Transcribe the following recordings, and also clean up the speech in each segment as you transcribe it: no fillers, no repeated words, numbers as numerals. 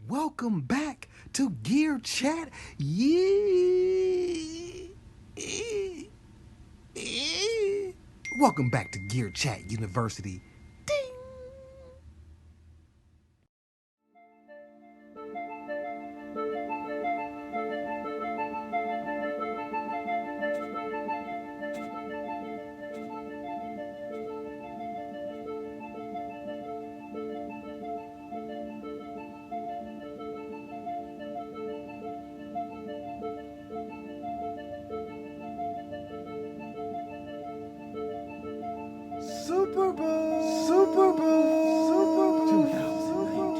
Welcome back to Gear Chat. Yeah. Welcome back to Gear Chat University. Ding. Superbooth.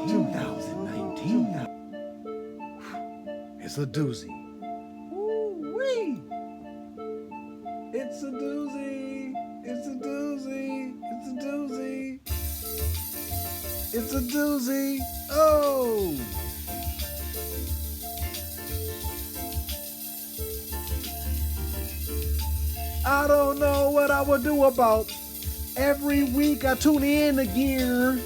2019. It's a doozy. Woo-wee. It's a doozy. It's a doozy. It's a doozy. It's a doozy. Oh. I don't know what I would do about every week I tune in to Gear.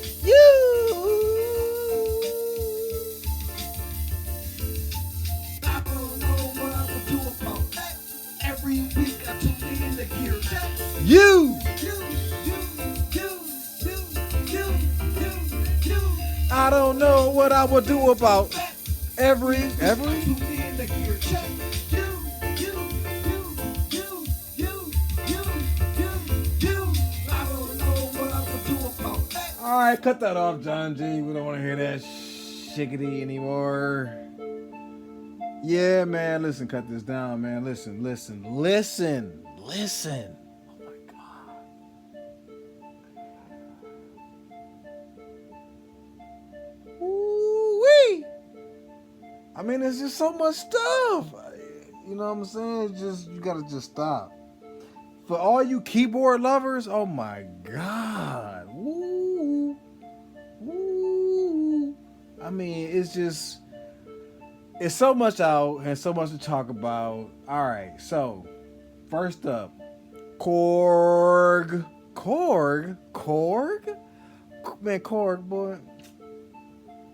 I don't know what I would do about that. Every week I tune in to Gear. I don't know what I would do about every. All right, cut that off, John G. We don't want to hear that shiggity anymore. Yeah, man, listen, cut this down, man. Listen. Oh my God. Woo-wee. I mean, it's just so much stuff. You know what I'm saying? It's just, you gotta just stop. For all you keyboard lovers, oh my God. Woo. I mean, it's just, it's so much out and so much to talk about. All right, so first up, Korg. Man, Korg, boy.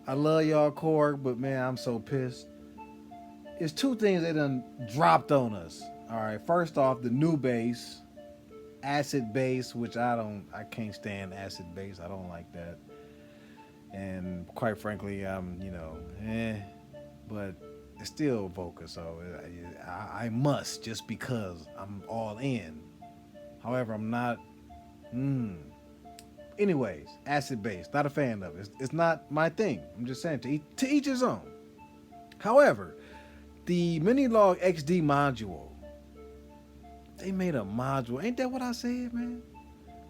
I love y'all, Korg, but man, I'm so pissed. It's two things they done dropped on us. All right, first off, the new bass, acid bass, which I can't stand acid bass. I don't like that. And quite frankly, but it's still Voca, so I must, just because I'm all in. However, I'm not. Anyways, acid bass, not a fan of it. It's not my thing. I'm just saying, to each his own. However, the Minilog XD module, they made a module. Ain't that what I said, man?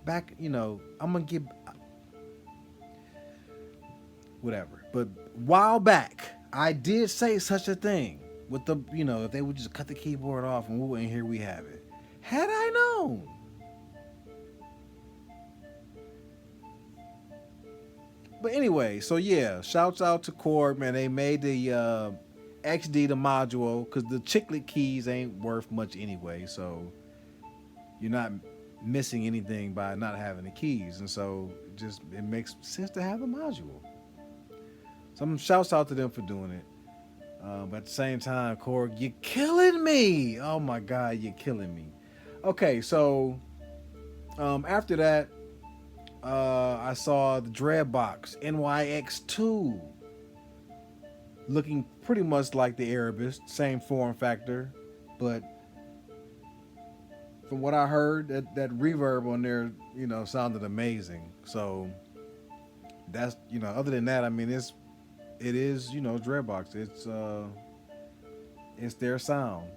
Back, I'm gonna give whatever. But a while back, I did say such a thing with the, if they would just cut the keyboard off and here we have it. Had I known. But anyway, so yeah, shouts out to Korg, man. They made the XD the module, because the chiclet keys ain't worth much anyway, so you're not missing anything by not having the keys, and so it makes sense to have a module. Some shouts out to them for doing it. But at the same time, Korg, you're killing me. Oh my God, you're killing me. Okay, so after that, I saw the Dreadbox NYX2, looking pretty much like the Erebus, same form factor, but from what I heard, that reverb on there, sounded amazing. So that's, other than that, I mean, it is, Dreadbox. It's their sound,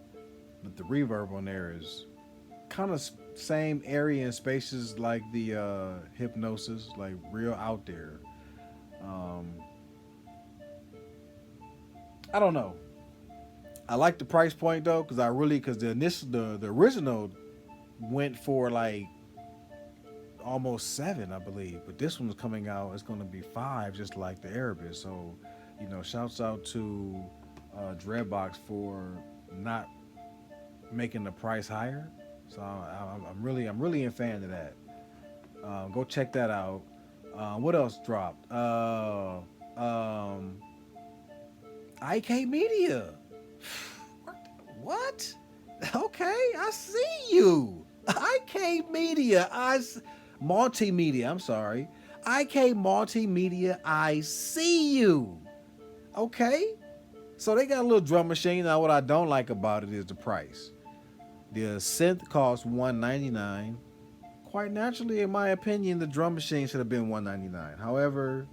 but the reverb on there is kind of same area and spaces like the Hypnosis, like real out there. I don't know. I like the price point though, because the original went for like almost $7, I believe, but this one's coming out. It's going to be $5, just like the Erebus. So, shouts out to Dreadbox for not making the price higher. So I'm really a fan of that. Go check that out. What else dropped? IK Media. What? Okay, I see you. IK Media. Multimedia. I'm sorry. IK Multimedia. I see you. Okay. So they got a little drum machine. Now, what I don't like about it is the price. The synth costs $199. Quite naturally, in my opinion, the drum machine should have been $199. However,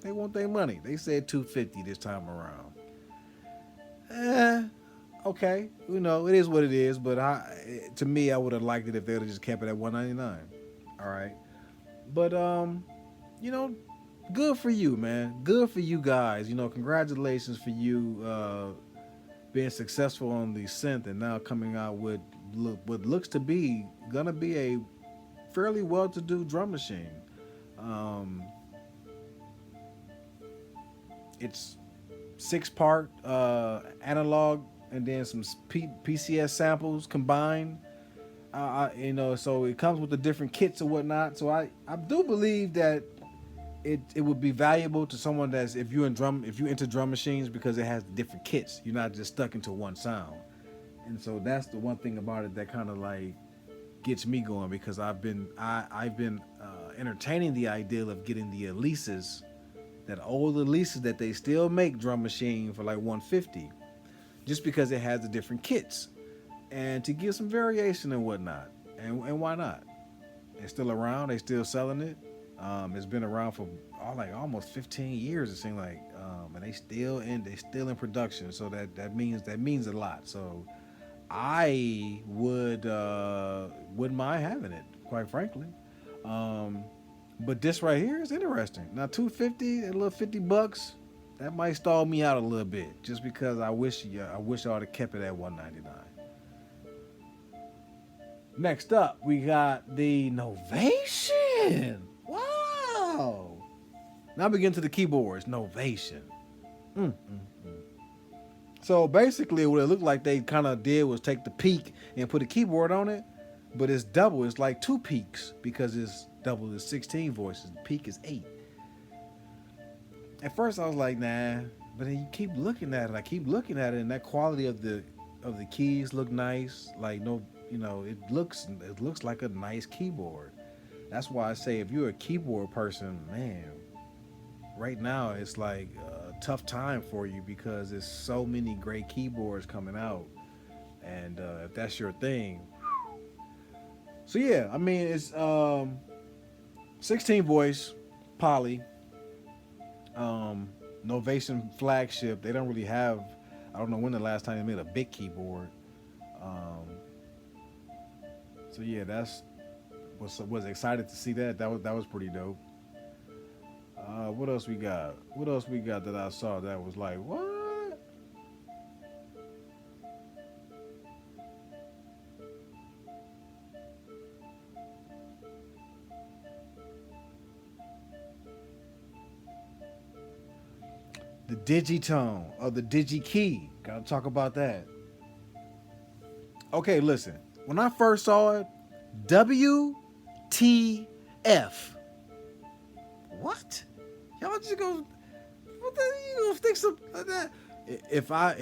they want their money. They said $250 this time around. Okay, it is what it is. But to me, I would have liked it if they would have just kept it at $199. All right, but you know, good for you, man. Good for you guys. Congratulations for you being successful on the synth and now coming out with what looks to be gonna be a fairly well-to-do drum machine. Um, it's 6-part analog and then some PCS samples combined. So it comes with the different kits and whatnot. So I do believe that it would be valuable to someone that's if you into drum machines because it has different kits. You're not just stuck into one sound. And so that's the one thing about it that kind of like gets me going because I've been entertaining the idea of getting the Elises, that old Elises that they still make drum machine for like $150, just because it has the different kits and to give some variation and whatnot. And why not? It's still around. They still selling it. It's been around for like almost 15 years. It seems like, and they still in production. So that means a lot. So I wouldn't mind having it, quite frankly. But this right here is interesting. Now $250, a little $50, that might stall me out a little bit, just because I wish I would have kept it at $199. Next up, we got the Novation. Wow. Now we get into the keyboards. Novation. So basically, what it looked like they kind of did was take the peak and put a keyboard on it, but it's double. It's like 2 peaks because it's double. It's 16 voices. The peak is 8. At first, I was like, nah, but then you keep looking at it. I keep looking at it, and that quality of the keys look nice. Like it looks like a nice keyboard. That's why I say if you're a keyboard person, man, right now it's like a tough time for you because there's so many great keyboards coming out, and if that's your thing. So yeah, I mean it's 16 voice poly, Novation flagship. They don't really have. I don't know when the last time they made a big keyboard. So yeah, was excited to see that. That was pretty dope. What else we got? What else we got that I saw that was like, what? The digitone or the digi-key. Gotta talk about that. Okay, listen. When I first saw it, WTF. What? Y'all just go. What the? You gonna stick some like that? If I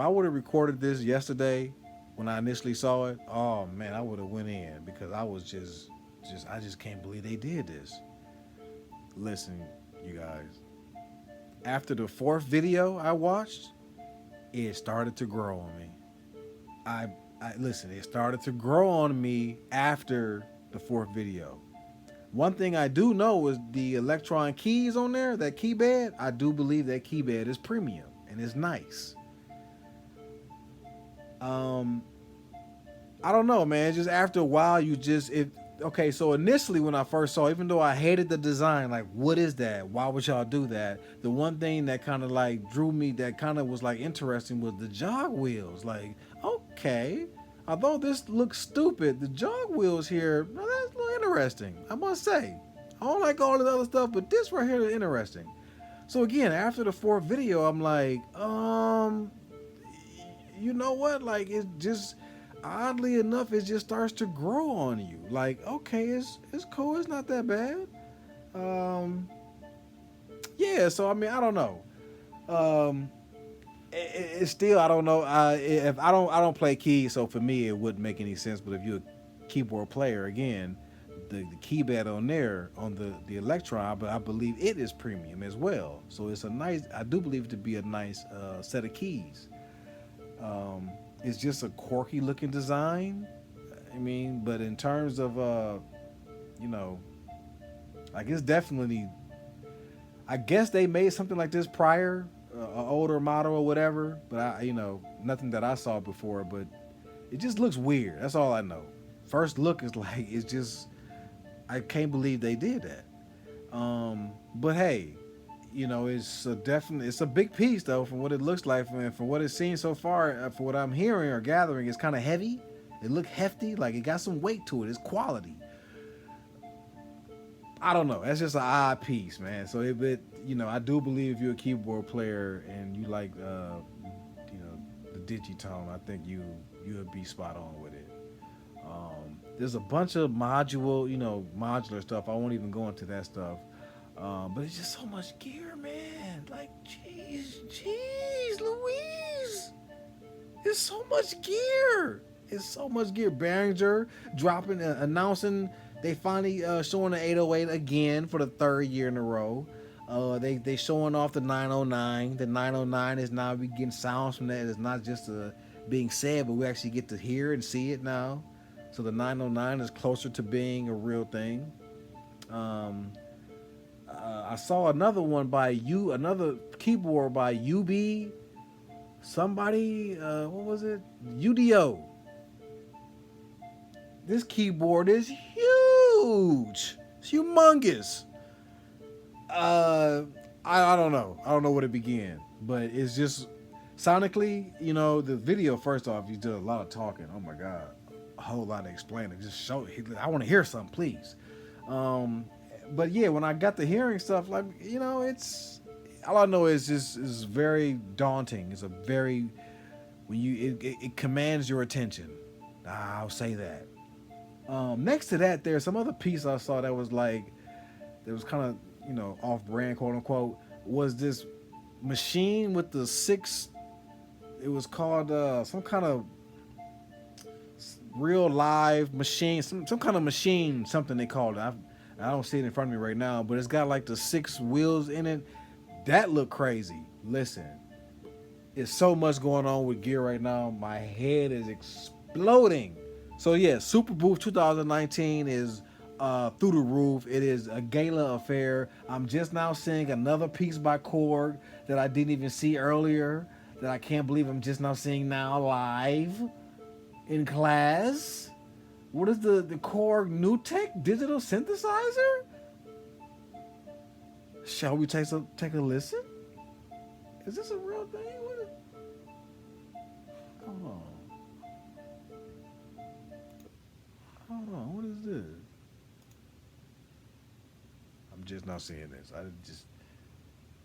would have recorded this yesterday when I initially saw it, oh man, I would have went in because I was I just can't believe they did this. Listen, you guys. After the 4th video I watched, it started to grow on me. Listen, it started to grow on me after the 4th video. One thing I do know is the Electron keys on there, that key bed, I do believe that key bed is premium and it's nice. I don't know, man. Just after a while, okay, so initially when I first saw, even though I hated the design, like, what is that? Why would y'all do that? The one thing that kind of like drew me, that kind of was like interesting, was the jog wheels. Like, okay, although this looks stupid, the jog wheels here, well, that's a little interesting, I must say. I don't like all the other stuff, but this right here is interesting. So again, after the 4th video, I'm like, you know what? Like it just oddly enough, it just starts to grow on you. Like, okay, it's cool. It's not that bad. Um, yeah. So I mean, I don't know. Um, it's still I don't know. If I don't play keys, so for me it wouldn't make any sense. But if you're a keyboard player, again, the keypad on there on the Electron, but I believe it is premium as well. So it's a nice. I do believe it to be a nice set of keys. Um, it's just a quirky looking design. I mean, but in terms of you know, like it's definitely. I guess they made something like this prior, an older model or whatever. But nothing that I saw before. But it just looks weird. That's all I know. First look is like it's just. I can't believe they did that. But hey, it's a big piece though from what it looks like and from what it's seen so far. For what I'm hearing or gathering, it's kind of heavy. It looked hefty, like it got some weight to it. It's quality. I don't know. That's just an odd piece, man. So I do believe if you're a keyboard player and you like, the digitone, I think you'll be spot on with it. There's a bunch of modular stuff. I won't even go into that stuff. But it's just so much gear, man. Like, jeez, Louise. It's so much gear. It's so much gear. Behringer dropping, announcing they finally showing the 808 again for the third year in a row. They showing off the 909. The 909 is now we getting sounds from that. It's not just being said, but we actually get to hear and see it now. So the 909 is closer to being a real thing. I saw another one another keyboard by UB. Somebody, what was it? UDO. This keyboard is huge. It's humongous. I don't know. I don't know where to begin. But it's just sonically, the video, first off, you did a lot of talking. Oh my God. A whole lot of explaining. Just show I want to hear something, please. But yeah, when I got the hearing stuff, like, it's all I know is just is very daunting. It's a very it commands your attention. I'll say that. Next to that, there's some other piece I saw that was kind of off brand, quote unquote. Was this machine with the six? It was called some kind of real live machine, some kind of machine, something they called it. I don't see it in front of me right now, but it's got like the 6 wheels in it. That looked crazy. Listen, it's so much going on with gear right now. My head is exploding. So yeah, Superbooth 2019 is through the roof. It is a gala affair. I'm just now seeing another piece by Korg that I didn't even see earlier, that I can't believe I'm just now seeing now live in class. What is the Korg New Tech digital synthesizer? Shall we take a listen? Is this a real thing? Hold on. What is this? I'm just now seeing this. I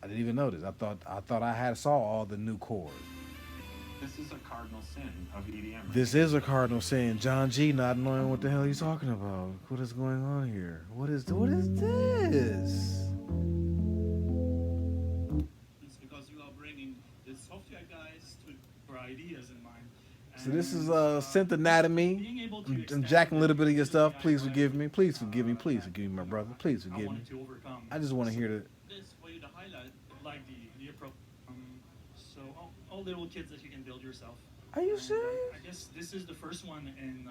didn't even notice. I thought I had saw all the new chords. This is a cardinal sin of EDM. This is a cardinal sin. John G not knowing what the hell he's talking about. What is going on here? What is this? It's because you are bringing the software guys for ideas in mind. So this is synth anatomy. I'm jacking a little bit of your stuff. Please forgive me. Please forgive me. Please forgive me, my brother. Please forgive me. I just want to hear the. This for you to highlight, like the approach. So all little kits that you can build yourself. Are you serious? I guess this is the first one in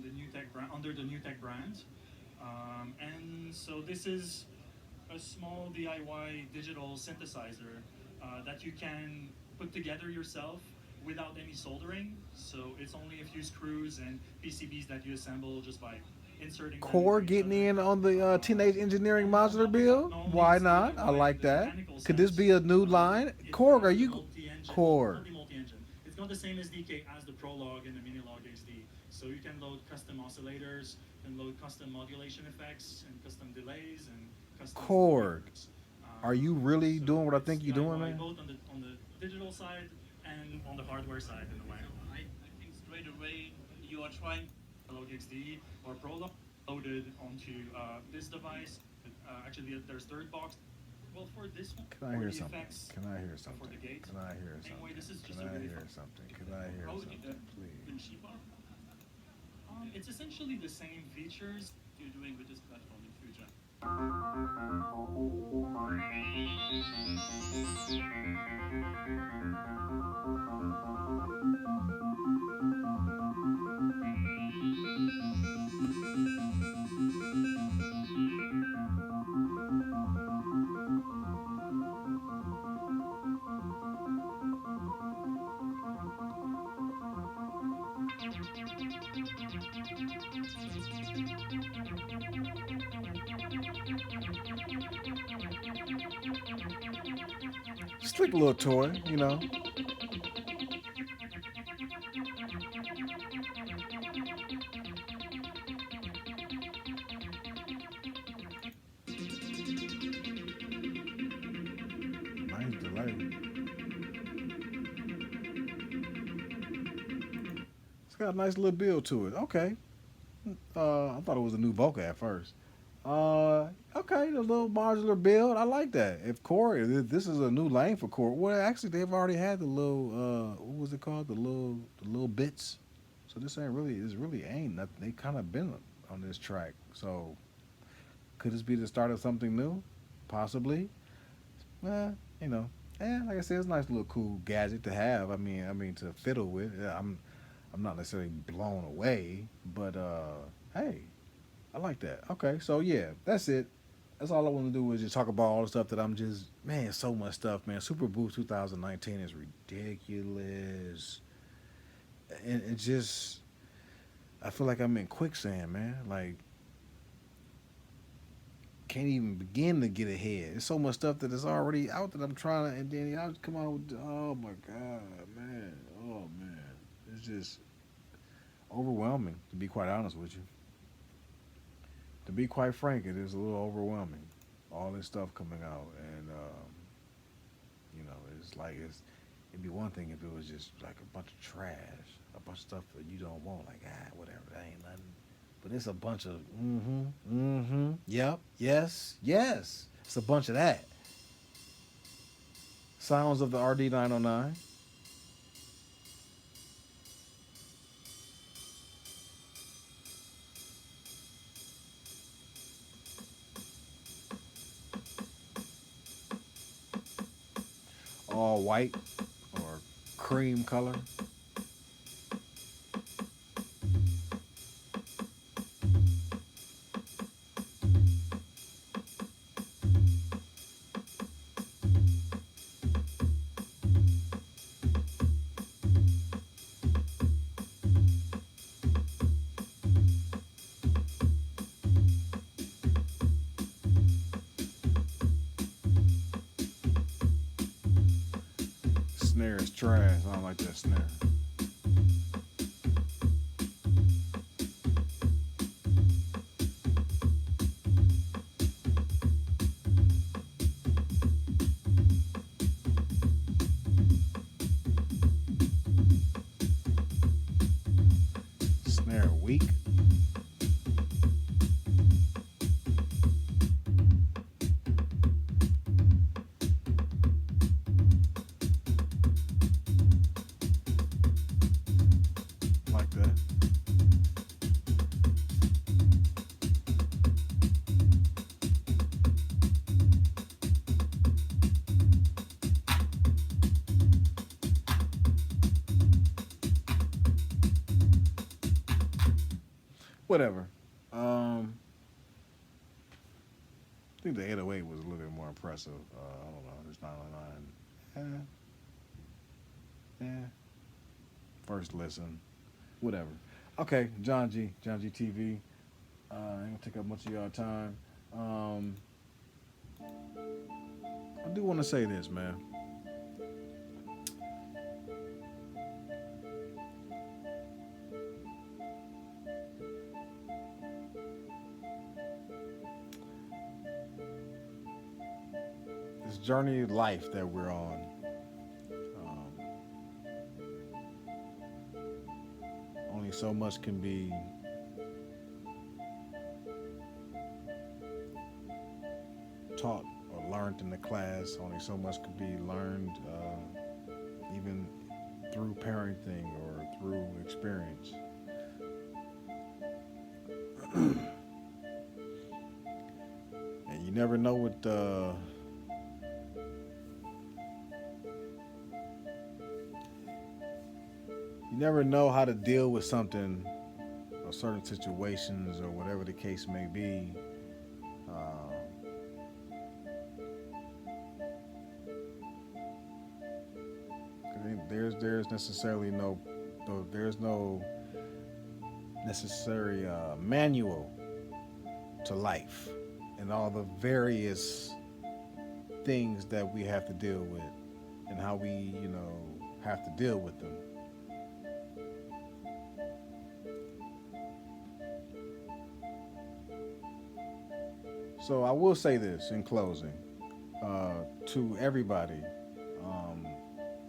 the New Tech brand, under the New Tech brand. And so this is a small DIY digital synthesizer that you can put together yourself without any soldering. So it's only a few screws and PCBs that you assemble just by inserting. Core getting in on the Teenage Engineering modular build? Why not? I like that. Could this be a new line? Korg, are you Korg? It's not the same SDK as the Prolog and the Minilog XD. So you can load custom oscillators, and load custom modulation effects, and custom delays, and custom. Korg, are you really doing what I think you're doing, man? Both on the digital side and on the hardware side in a way. I think straight away you are trying. Analog XD or Prolog loaded onto this device. Actually, there's third box. Well, for this one, Can I for hear the something? effects, Can I hear for something? the gate. Can I hear something? Anyway, this is just Can a I really hear fun. something? Can I hear Oh, something? in Please. cheaper? It's essentially the same features. You're doing with this platform in future. Just like a little toy, you know. Nice delay. It's got a nice little build to it. Okay. I thought it was a new Voca at first. Okay, the little modular build. I like that. If Core, if this is a new lane for Core. Well, actually, they've already had the little, what was it called? The little bits. So this really ain't nothing. They kind of been on this track. So could this be the start of something new? Possibly. Eh, you know. Like I said, it's a nice little cool gadget to have. I mean to fiddle with. I'm not necessarily blown away, but hey, I like that. Okay, so yeah, that's it. That's all I want to do is just talk about all the stuff that I'm just man, so much stuff, man. Superbooth 2019 is ridiculous, and it just I feel like I'm in quicksand, man. Like can't even begin to get ahead. There's so much stuff that is already out that I'm trying to, and then y'all come out with oh my god, man, oh man, it's just overwhelming to be quite honest with you. To be quite frank, it is a little overwhelming. All this stuff coming out, and it's like it'd be one thing if it was just like a bunch of trash, a bunch of stuff that you don't want, like whatever, that ain't nothing. But it's a bunch of yep, yes, yes. It's a bunch of that. Sounds of the RD909. All white or cream color. Snare is trash. I don't like that snare. Snare weak. Like that. Whatever. I think the 808 was a little bit more impressive. I don't know. This 909. Yeah. First listen. Whatever. Okay, John G TV. I ain't gonna take up much of y'all time. Um, I do want to say this, man. This journey of life that we're on. Um, so much can be taught or learned in the class. Only so much could be learned even through parenting or through experience. And you never know what you never know how to deal with something or certain situations or whatever the case may be. There's necessarily there's no necessary manual to life and all the various things that we have to deal with and how we have to deal with them. So I will say this in closing to everybody,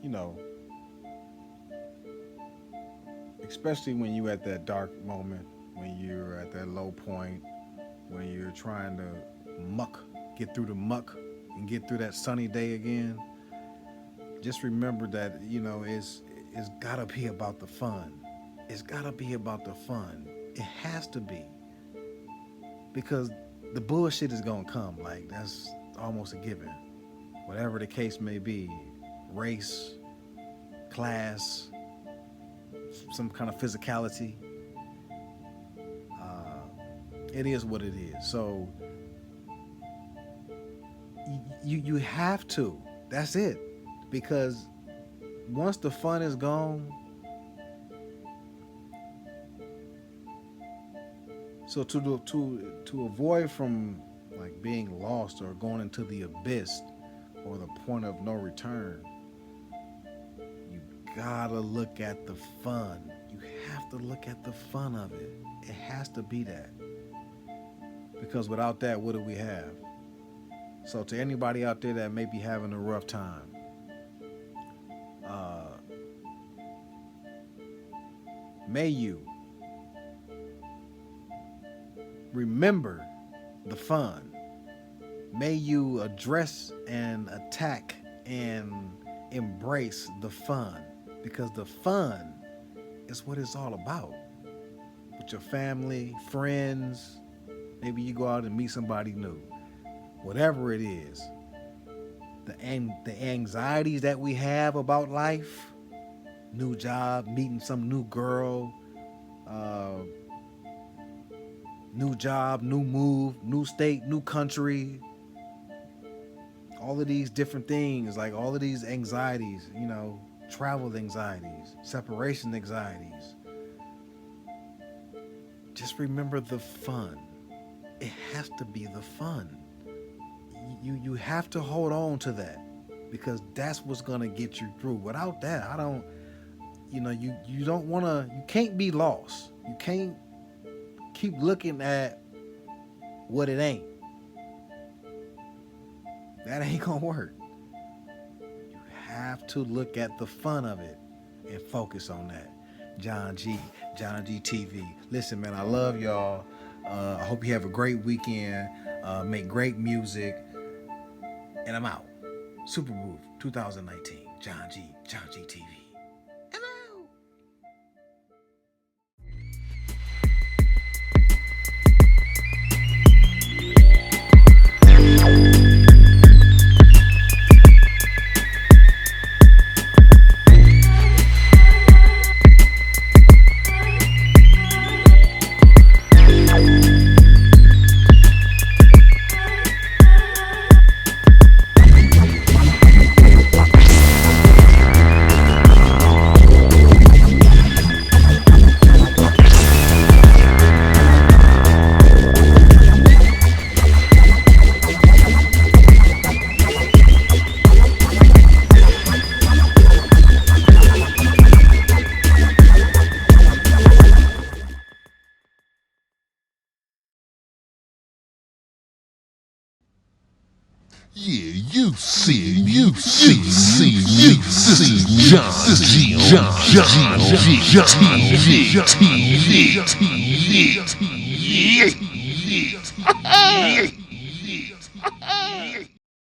you know, especially when you're at that dark moment, when you're at that low point, when you're trying to get through the muck and get through that sunny day again. Just remember that, it's gotta be about the fun. It's gotta be about the fun. It has to be. Because the bullshit is gonna come. Like, that's almost a given. Whatever the case may be, race, class, some kind of physicality. It is what it is. So you have to. That's it. Because once the fun is gone, so to avoid from like being lost or going into the abyss or the point of no return, you gotta look at the fun. You have to look at the fun of it. It has to be that. Because without that, what do we have? So to anybody out there that may be having a rough time, may you remember the fun. May you address and attack and embrace the fun, because the fun is what it's all about. With your family, friends, maybe you go out and meet somebody new. Whatever it is, the anxieties that we have about life, new job, meeting some new girl, new job, new move, new state, new country, all of these different things, like all of these anxieties, travel anxieties, separation anxieties. Just remember the fun. It has to be the fun. You have to hold on to that, because that's what's gonna get you through. Without that, you don't wanna, you can't be lost. You can't keep looking at what it ain't. That ain't gonna work. You have to look at the fun of it and focus on that. John G TV. Listen, man, I love y'all. I hope you have a great weekend. Make great music. And I'm out. Superbooth 2019. John G TV. Yeah, you see, John G JOHNG TV.